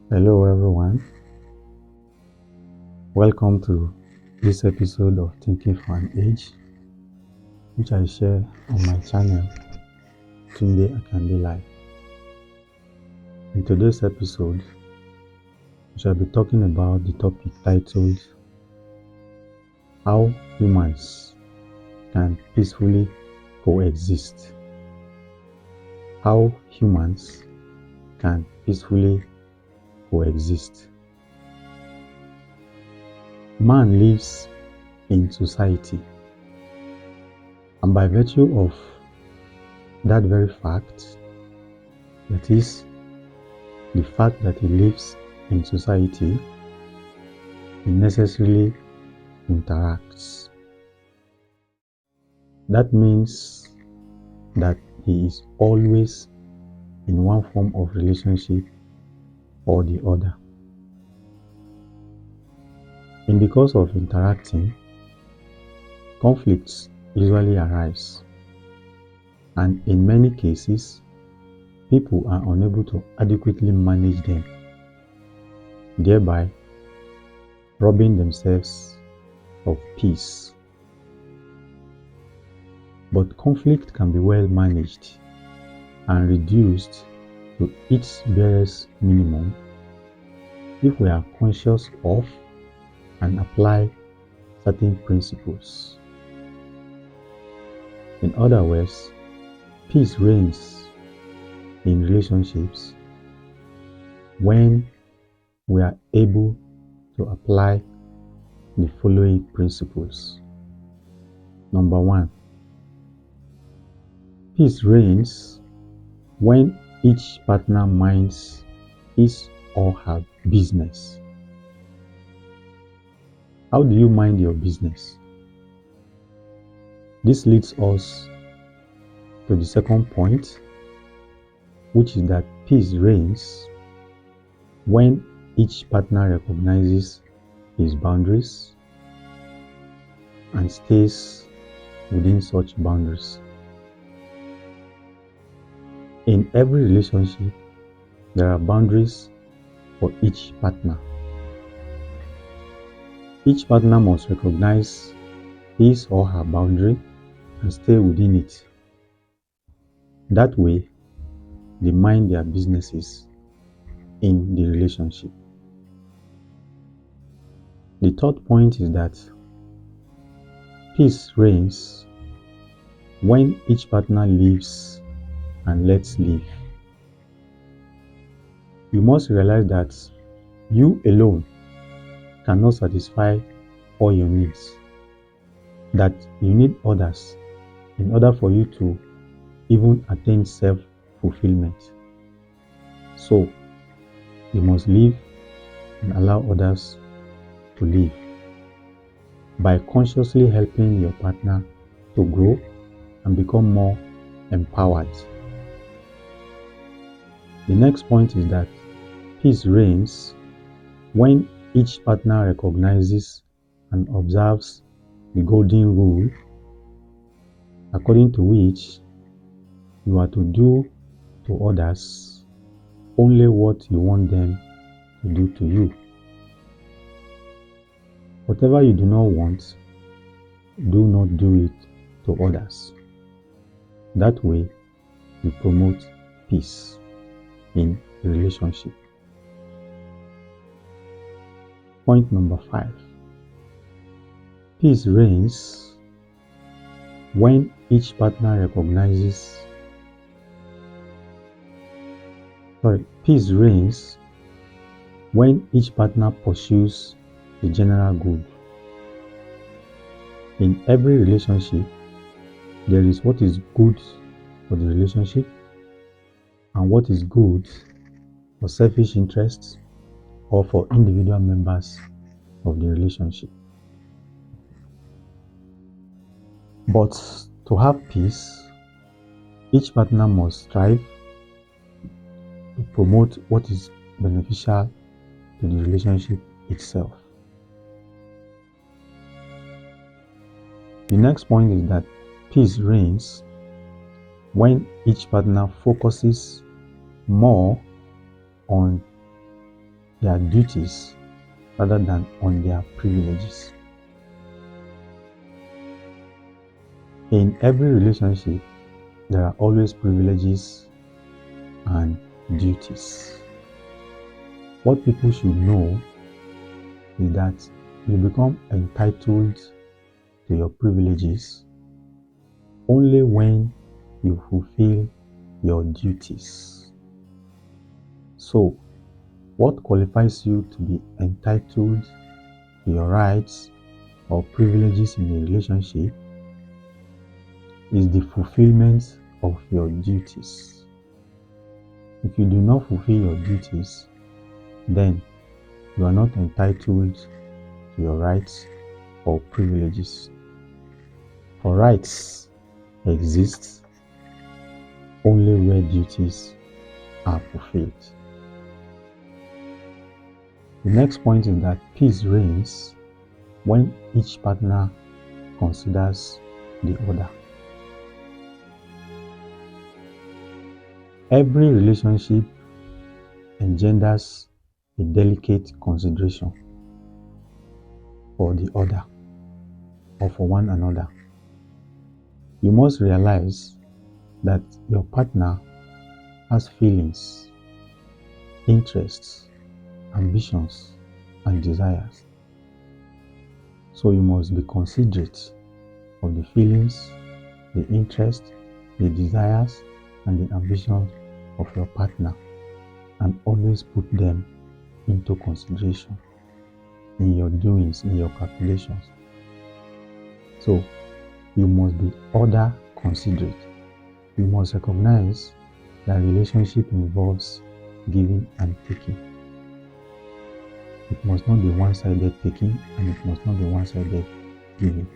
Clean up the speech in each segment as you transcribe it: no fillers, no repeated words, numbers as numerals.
Hello everyone, welcome to this episode of Thinking for an Age, which I share on my channel, Tunde Akande Live. In today's episode, we shall be talking about the topic titled, How Humans Can Peacefully Coexist. How humans can peacefully coexist. Man lives in society, and by virtue of that very fact, that is, the fact that he lives in society, he necessarily interacts. That means that he is always in one form of relationship or the other. And because of interacting, conflicts usually arise, and in many cases, people are unable to adequately manage them, thereby robbing themselves of peace. But conflict can be well managed and reduced to its barest minimum if we are conscious of and apply certain principles. In other words, peace reigns in relationships when we are able to apply the following principles. Number one, peace reigns when each partner minds his or her business. How do you mind your business? This leads us to the second point, which is that peace reigns when each partner recognizes his boundaries and stays within such boundaries. In every relationship, there are boundaries for each partner. Each partner must recognize his or her boundary and stay within it. That way, they mind their businesses in the relationship. The third point is that peace reigns when each partner lives and lets live. You must realize that you alone cannot satisfy all your needs, that you need others in order for you to even attain self-fulfillment. So, you must live and allow others to live by consciously helping your partner to grow and become more empowered. The next point is that peace reigns when each partner recognizes and observes the golden rule, according to which you are to do to others only what you want them to do to you. Whatever you do not want, do not do it to others. That way, you promote peace in a relationship. Point number 5. Peace reigns when each partner recognizes peace reigns when each partner pursues the general good. In every relationship, there is what is good for the relationship and what is good for selfish interests or for individual members of the relationship. But to have peace, each partner must strive to promote what is beneficial to the relationship itself. The next point is that peace reigns when each partner focuses more on their duties rather than on their privileges. In every relationship, there are always privileges and duties. What people should know is that you become entitled to your privileges only when you fulfill your duties. So, what qualifies you to be entitled to your rights or privileges in a relationship is the fulfillment of your duties. If you do not fulfill your duties, then you are not entitled to your rights or privileges. For rights exist only where duties are fulfilled. The next point is that peace reigns when each partner considers the other. Every relationship engenders a delicate consideration for the other or for one another. You must realize that your partner has feelings, interests, ambitions, and desires. So you must be considerate of the feelings, the interests, the desires, and the ambitions of your partner, and always put them into consideration in your doings, in your calculations. So you must be other considerate. You must recognize that relationship involves giving and taking. It must not be one-sided taking, and it must not be one-sided giving.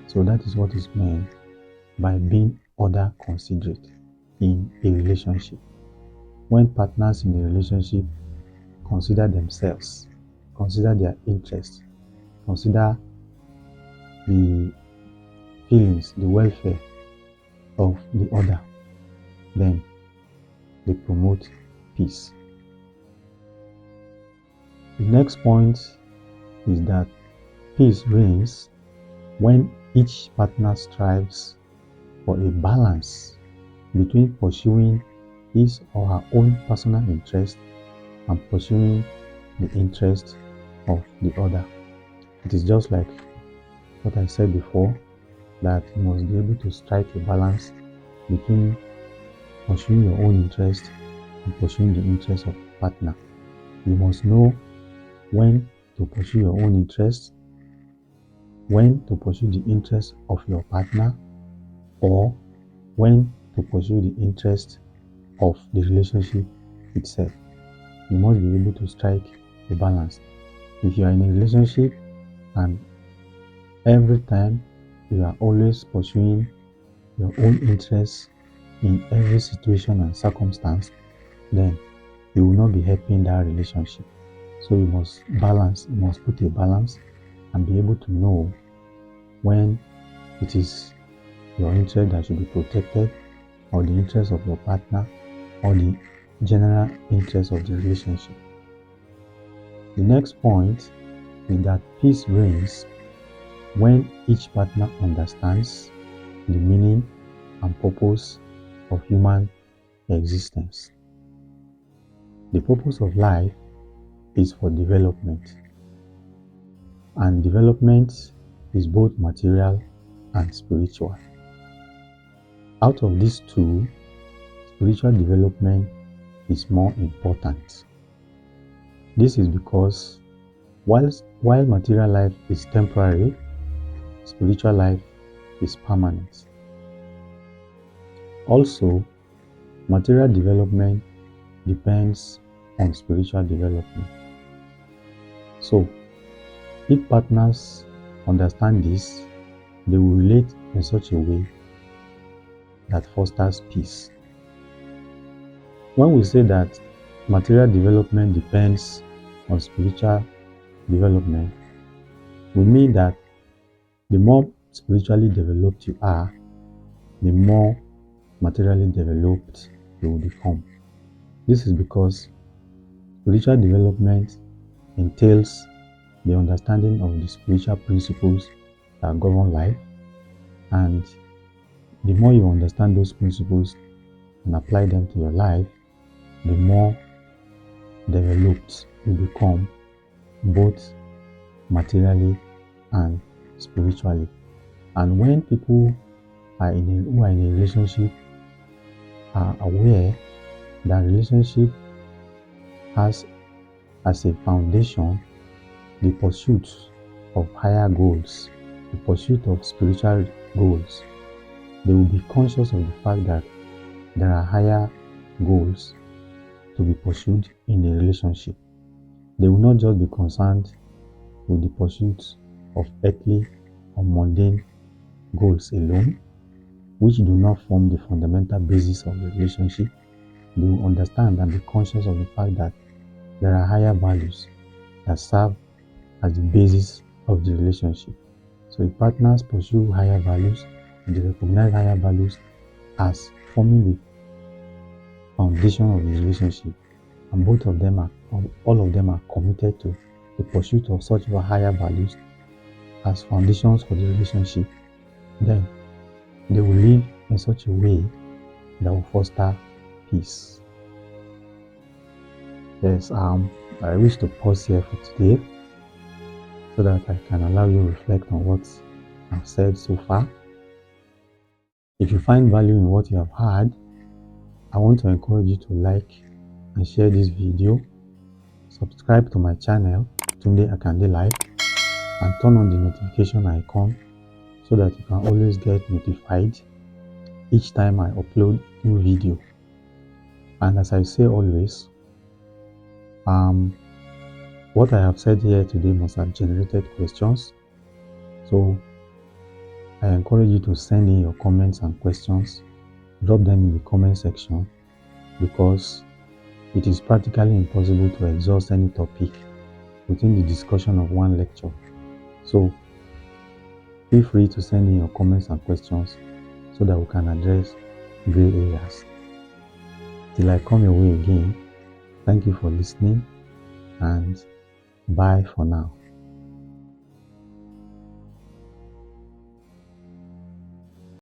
So that is what is meant by being other considerate in a relationship. When partners in a relationship consider themselves, consider their interests, consider the feelings, the welfare of the other, then they promote peace. The next point is that peace reigns when each partner strives for a balance between pursuing his or her own personal interest and pursuing the interest of the other. It is just like what I said before, that you must be able to strike a balance between pursuing your own interest and pursuing the interest of your partner. You must know when to pursue your own interest, when to pursue the interest of your partner, or when to pursue the interest of the relationship itself. You must be able to strike a balance. If you are in a relationship and every time you are always pursuing your own interests in every situation and circumstance, then you will not be helping that relationship. So you must balance, you must put a balance and be able to know when it is your interest that should be protected, or the interest of your partner, or the general interest of the relationship. The next point is that peace reigns when each partner understands the meaning and purpose of human existence. The purpose of life is for development, and development is both material and spiritual. Out of these two, spiritual development is more important. This is because while material life is temporary, spiritual life is permanent. Also, material development depends on spiritual development. So, if partners understand this, they will relate in such a way that fosters peace. When we say that material development depends on spiritual development, we mean that the more spiritually developed you are, the more materially developed you will become. This is because Spiritual development entails the understanding of the spiritual principles that govern life, and the more you understand those principles and apply them to your life, the more developed you become, both materially and spiritually. And when people who are in a relationship are aware that relationship has as a foundation the pursuit of higher goals, the pursuit of spiritual goals, they will be conscious of the fact that there are higher goals to be pursued in a relationship. They will not just be concerned with the pursuit of earthly or mundane goals alone, which do not form the fundamental basis of the relationship. They will understand and be conscious of the fact that there are higher values that serve as the basis of the relationship. So if partners pursue higher values, they recognize higher values as forming the foundation of the relationship, and all of them are committed to the pursuit of such higher values as foundations for the relationship, then they will live in such a way that will foster peace. Yes, I wish to pause here for today so that I can allow you to reflect on what I've said so far. If you find value in what you have heard, I want to encourage you to like and share this video, subscribe to my channel, Tunde Akande Life, and turn on the notification icon so that you can always get notified each time I upload new video. And as I say always, what I have said here today must have generated questions. So I encourage you to send in your comments and questions. Drop them in the comment section, because it is practically impossible to exhaust any topic within the discussion of one lecture. So feel free to send in your comments and questions so that we can address gray areas. Till I come your way again, thank you for listening, and bye for now.